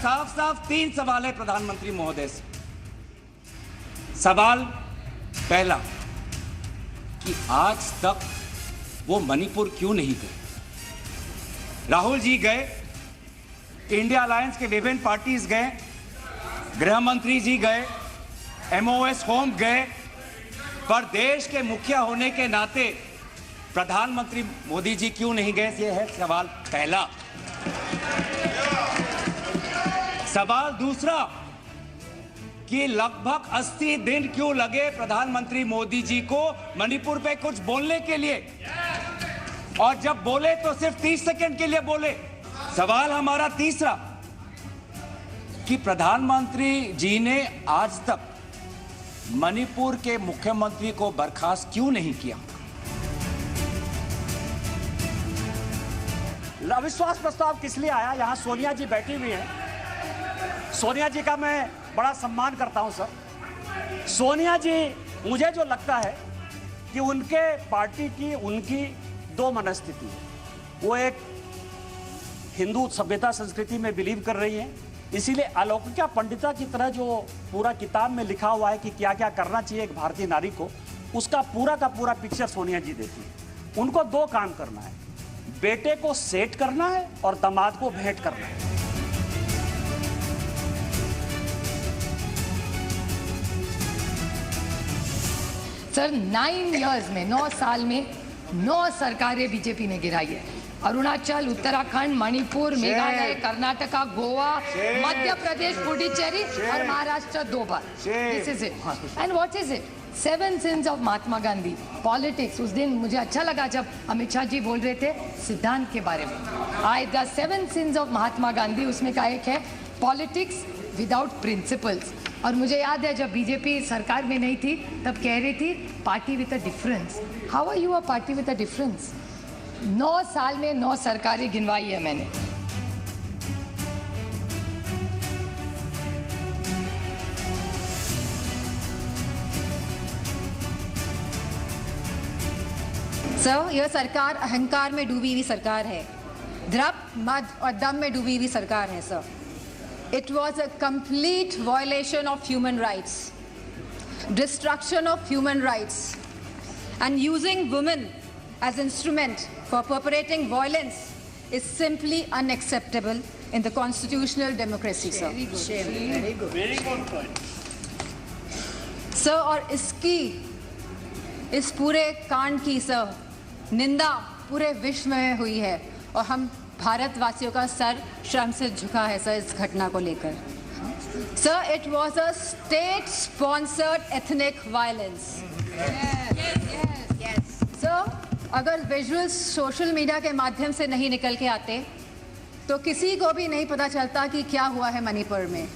साफ साफ 3 सवाल है प्रधानमंत्री महोदय से। सवाल पहला कि आज तक वो मणिपुर क्यों नहीं गए? राहुल जी गए, इंडिया अलायंस के विभिन्न पार्टीज गए, गृह मंत्री जी गए, एमओएस होम गए, पर देश के मुखिया होने के नाते प्रधानमंत्री मोदी जी क्यों नहीं गए? ये है सवाल पहला। सवाल दूसरा कि लगभग 80 दिन क्यों लगे प्रधानमंत्री मोदी जी को मणिपुर पे कुछ बोलने के लिए, और जब बोले तो सिर्फ 30 सेकंड के लिए बोले। सवाल हमारा तीसरा कि प्रधानमंत्री जी ने आज तक मणिपुर के मुख्यमंत्री को बर्खास्त क्यों नहीं किया? अविश्वास प्रस्ताव किस लिए आया? यहाँ सोनिया जी बैठी हुई हैं। सोनिया जी का मैं बड़ा सम्मान करता हूं सर। सोनिया जी, मुझे जो लगता है कि उनके पार्टी की उनकी दो मनस्थिति है। वो एक हिंदू सभ्यता संस्कृति में बिलीव कर रही हैं, इसीलिए अलौकिका पंडिता की तरह जो पूरा किताब में लिखा हुआ है कि क्या क्या करना चाहिए एक भारतीय नारी को, उसका पूरा का पूरा पिक्चर सोनिया जी देती है। उनको दो काम करना है, बेटे को सेट करना है और दामाद को भेंट करना है। सर 9 इयर्स में 9 साल में 9 सरकारें बीजेपी ने गिराई है। अरुणाचल, उत्तराखंड, मणिपुर, मेघालय, कर्नाटका, गोवा, मध्य प्रदेश, पुडुचेरी और महाराष्ट्र 2 बार। This is it. And what is it? 7 sins of Mahatma Gandhi. Politics, उस दिन मुझे अच्छा लगा जब अमित शाह जी बोल रहे थे सिद्धांत के बारे में। The 7 sins of Mahatma Gandhi, उसमें का एक है पॉलिटिक्स विदाउट प्रिंसिपल्स। और मुझे याद है जब बीजेपी सरकार में नहीं थी तब कह रही थी party with a difference. How are you a party with a difference? 9 साल में 9 सरकारें गिनवाई है मैंने। सर, यह सरकार अहंकार में डूबी हुई सरकार है, द्रव्य, मद और दम में डूबी हुई सरकार है sir. It was a complete violation of human rights, destruction of human rights, and using women as instrument for perpetrating violence is simply unacceptable in the constitutional democracy, sir. Very good. Very good point. Sir, और इस पूरे कांड की sir निंदा पूरे विश्व में हुई है और हम भारतवासियों का सर शर्म से झुका है सर इस घटना को लेकर। Sir, it was a state sponsored ethnic violence. Sir, अगर विजुअल्स सोशल मीडिया के माध्यम से नहीं निकल के आते तो किसी को भी नहीं पता चलता कि क्या हुआ है मणिपुर में।